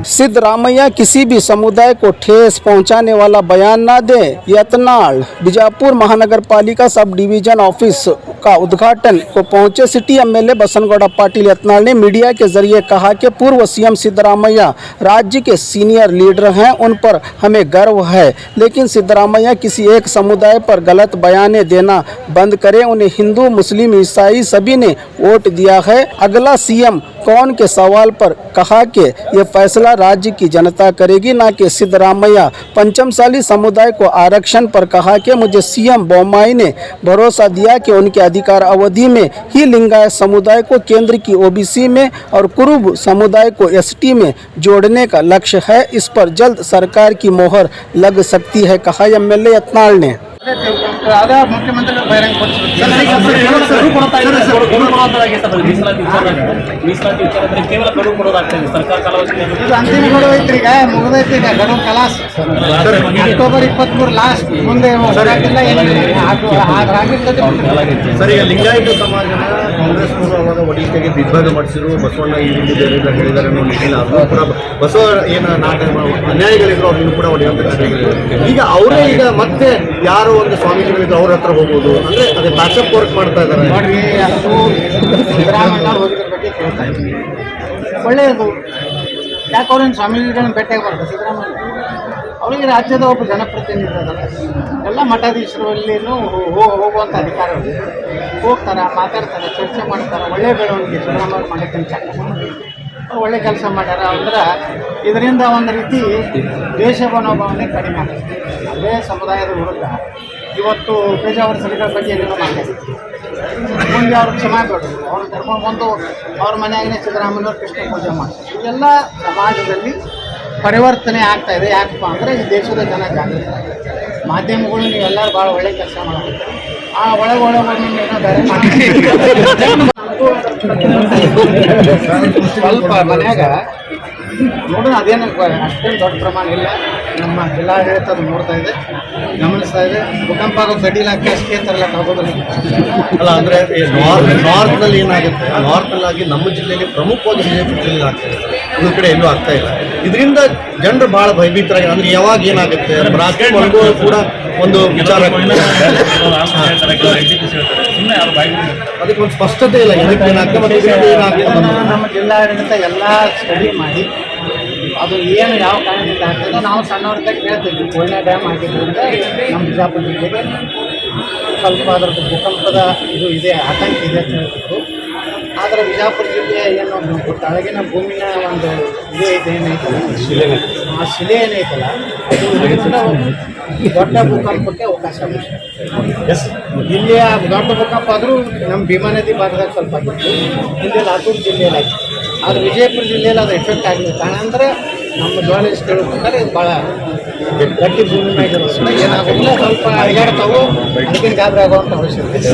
सिद्धरामैया किसी भी समुदाय को ठेस पहुंचाने वाला बयान न दे। यत्नाल बीजापुर महानगर पालिका सब डिवीजन ऑफिस का उद्घाटन को पहुंचे सिटी एमएलए बसनगौड़ा पाटिल यत्नाल ने मीडिया के जरिए कहा कि पूर्व सीएम सिद्धरामैया राज्य के सीनियर लीडर हैं, उन पर हमें गर्व है, लेकिन सिद्धरामैया किसी एक समुदाय पर गलत बयान देना बंद करें। उन्हें हिंदू, मुस्लिम, ईसाई सभी ने वोट दिया है। अगला सीएम कौन के सवाल पर कहा कि यह फैसला राज्य की जनता करेगी, ना कि सिद्धरामैया। पंचमसाली समुदाय को आरक्षण पर कहा कि मुझे सीएम बोम्मई ने भरोसा दिया कि उनके अधिकार अवधि में ही लिंगायत समुदाय को केंद्र की ओबीसी में और कुरुब समुदाय को एसटी में जोड़ने का लक्ष्य है। इस पर जल्द सरकार की मोहर लग सकती है, कहा एमएलए यत्नाल ने। मुख्यमंत्री ಕೇವಲ ಗಡುವು ಕೊಡೋದಾಗ್ತದೆ ಸರ್ಕಾರ ಕಾಲಾವಧಿ ಅಂತಿಮ ಗಡುವು ಐತ್ರಿ. ಈಗ ಮುಗಿದೈತಿ, ಈಗ ಗಡುವು ಕಲಾಸ್ ಅಕ್ಟೋಬರ್ 23 ಲಾಸ್ಟ್. ಮುಂದೆ ಹೋರಾಟಿಲ್ಲ ಸರ್. ಈಗ ಲಿಂಗಾಯತ ಸಮಾಜನ ಕಾಂಗ್ರೆಸ್ನವರು ಅವಾಗ ಒಡಿಶಾಗೆ ವಿಭಾಗ ಮಾಡಿಸಿದ್ರು. ಬಸವಣ್ಣ ಈ ರೀತಿ ಹೇಳಿದ್ದಾರೆ ಅನ್ನೋ ನಿಟ್ಟಿನ ಅದು ಕೂಡ ಬಸವ ಏನು ಅನ್ಯಾಯಗಳಿದ್ರು ಅವ್ರನ್ನು ಕೂಡ ಹೊಡೆಯುವಂಥ ಕಾರ್ಯಗಳಿದ್ರು. ಈಗ ಅವರೇ ಈಗ ಮತ್ತೆ ಯಾರೋ ಒಂದು ಸ್ವಾಮೀಜಿಗಳಿದ್ರು ಅವ್ರ ಹತ್ರ ಹೋಗ್ಬೋದು ಅಂದ್ರೆ ಅದೇ ಪ್ಯಾಚಪ್ ವರ್ಕ್ ಮಾಡ್ತಾ ಇದ್ದಾರೆ. ನೋಡ್ರಿ, ಅದು ಸಿದ್ದರಾಮಯ್ಯ ಹೋಗಿದ್ರ ಬಗ್ಗೆ ಕೇಳ್ತಾ ಇದ್ದೀನಿ. ಒಳ್ಳೆಯದು. ಯಾಕೆ ಅವ್ರೇನು ಸ್ವಾಮೀಜಿಗಳನ್ನ ಭೇಟಿಯಾಗಿ ಬರ್ತಾರೆ ಸಿದ್ದರಾಮಯ್ಯ? ಅವರಿಗೆ ರಾಜ್ಯದ ಒಬ್ಬ ಜನಪ್ರತಿನಿಧಿ ಅದಲ್ಲ, ಎಲ್ಲ ಮಠಾಧೀಶರಲ್ಲಿನೂ ಹೋಗುವಂಥ ಅಧಿಕಾರ ಹೋಗ್ತಾರೆ, ಮಾತಾಡ್ತಾರೆ, ಚರ್ಚೆ ಮಾಡ್ತಾರೆ. ಒಳ್ಳೆಯ ಬೆಳವಣಿಗೆ ಸಿದ್ದರಾಮಯ್ಯ ಮಾಡೋಕ್ಕಿಂತ ಅವ್ರು ಒಳ್ಳೆ ಕೆಲಸ ಮಾಡ್ಯಾರ. ಅಂದ್ರೆ ಇದರಿಂದ ಒಂದು ರೀತಿ ದೇಶ ಮನೋಭಾವನೆ ಕಡಿಮೆ ಆಗ್ತದೆ. ಅದೇ ಸಮುದಾಯದ ವಿರುದ್ಧ ಇವತ್ತು ಪೇಜಾವರ ಸಲಿಗಳ ಬಗ್ಗೆ ಏನೇನೋ ಮಾತಾಡ್ತೀವಿ. ಮುಂದೆ ಅವ್ರಿಗೆ ಕ್ಷಮೆ ಕೊಡೋದು, ಅವ್ರ ಧರ್ಮ ಬಂದು ಅವ್ರ ಮನೆಯಾಗನೇ ಸಿದ್ದರಾಮಯ್ಯವ್ರು ಕೃಷ್ಣ ಪೂಜೆ ಮಾಡ್ತಾರೆ. ಇವೆಲ್ಲ ಸಮಾಜದಲ್ಲಿ ಪರಿವರ್ತನೆ ಆಗ್ತಾ ಇದೆ. ಯಾಕಪ್ಪ ಅಂದರೆ ಈ ದೇಶದ ಜನ ಜಾಗೃತ. ಮಾಧ್ಯಮಗಳು ನೀವೆಲ್ಲರೂ ಭಾಳ ಒಳ್ಳೆ ಕೆಲಸ ಮಾಡ್ತೀವಿ. ಆ ಒಳಗೊಳಗೆ ಏನೋ ಬೇರೆ ಸ್ವಲ್ಪ ಮನ್ಯಾಗ ನೋಡೋಣ. ಅದೇನು ಅಷ್ಟೇನು ದೊಡ್ಡ ಪ್ರಮಾಣ ಇಲ್ಲ. ನಮ್ಮ ಜಿಲ್ಲಾಡಳಿತ ಅದು ನೋಡ್ತಾ ಇದೆ, ಗಮನಿಸ್ತಾ ಇದೆ. ಭೂಕಂಪ ಆಗೋದು ಗಡಿಲ್ ಹಾಕಿ ಅಷ್ಟೇ ತರಲಿಕ್ಕೆ ಆಗೋದಿಲ್ಲ. ಅಲ್ಲ ಅಂದರೆ ನಾರ್ತ್ನಲ್ಲಿ ಏನಾಗುತ್ತೆ, ನಾರ್ತ್ನಲ್ಲಾಗಿ ನಮ್ಮ ಜಿಲ್ಲೆಯಲ್ಲಿ ಪ್ರಮುಖವಾಗಿ ಜಿಲ್ಲೆಯಲ್ಲಿ ಆಗ್ತಾ ಇದೆ, ಇನ್ನೊಂದು ಕಡೆ ಎಲ್ಲೂ ಆಗ್ತಾ ಇಲ್ಲ. ಇದರಿಂದ ಜನರು ಭಾಳ ಭಯಭೀತರಾಗಿ, ಅಂದರೆ ಯಾವಾಗ ಏನಾಗುತ್ತೆ ರಾಜಕೀಯಕ್ಕೂ ಕೂಡ ಒಂದು ವಿಚಾರ, ಅದಕ್ಕೆ ಒಂದು ಸ್ಪಷ್ಟತೆ ಇಲ್ಲ. ನಮ್ಮ ಜಿಲ್ಲಾಡಳಿತ ಎಲ್ಲ ಸ್ಟಡಿ ಮಾಡಿ ಅದು ಏನು ಯಾವ ಕಾರಣದಿಂದ ಆಗ್ತದೆ. ನಾವು ಸಣ್ಣವ್ರಿಂದ ಕೇಳ್ತೀವಿ, ಕೊಯ್ನಾ ಡ್ಯಾಮ್ ಆಗಿದ್ದರಿಂದ ನಮ್ಮ ಬಿಜಾಪುರ ಜಿಲ್ಲೆಗೆ ಸ್ವಲ್ಪ ಅದರದ್ದು ಭೂಕಂಪದ ಇದು ಇದೆ, ಆತಂಕ ಇದೆ ಅಂತ ಹೇಳ್ತಿತ್ತು. ಆದರೆ ಬಿಜಾಪುರ ಜಿಲ್ಲೆ ಏನು ತಳಗಿನ ಭೂಮಿನ ಒಂದು ಇದು ಐತೆ ಏನೈತಲ್ಲ, ಆ ಶಿಲೆ ಏನೈತಲ್ಲ, ಅದು ದೊಡ್ಡ ಭೂಕಂಪಕ್ಕೆ ಅವಕಾಶ ಆಗುತ್ತೆ. ಇಲ್ಲಿಯ ದೊಡ್ಡ ಭೂಕಂಪ ಆದರೂ ನಮ್ಮ ಭೀಮಾ ನದಿ ಭಾಗದಾಗ ಸ್ವಲ್ಪ ಆಗಿತ್ತು, ಇಲ್ಲಿ ಲಾತೂರು ಜಿಲ್ಲೆಯಲ್ಲಿ ಆಯಿತು. ಆದರೆ ವಿಜಯಪುರ ಜಿಲ್ಲೆಯಲ್ಲಿ ಅದು ಎಫೆಕ್ಟ್ ಆಗಲಿಲ್ಲ. ಕಾರಣ ಅಂದರೆ ನಮ್ಮ ಜ್ವಾಲಿಸ್ಟ್ ಹೇಳ್ಬೇಕಾದ್ರೆ ಇದು ಭಾಳ ಗಟ್ಟಿ ಭೂಮಿ ಮ್ಯಾಗಿರೋದ್ರಿಂದ ಏನಾಗೋದಿಲ್ಲ, ಸ್ವಲ್ಪ ಅಡಿಗಾಡ್ತಾವು, ಅದಕ್ಕಿಂತ ಗಾಬರಿ ಆಗುವಂಥ ಅವಶ್ಯಕತೆ.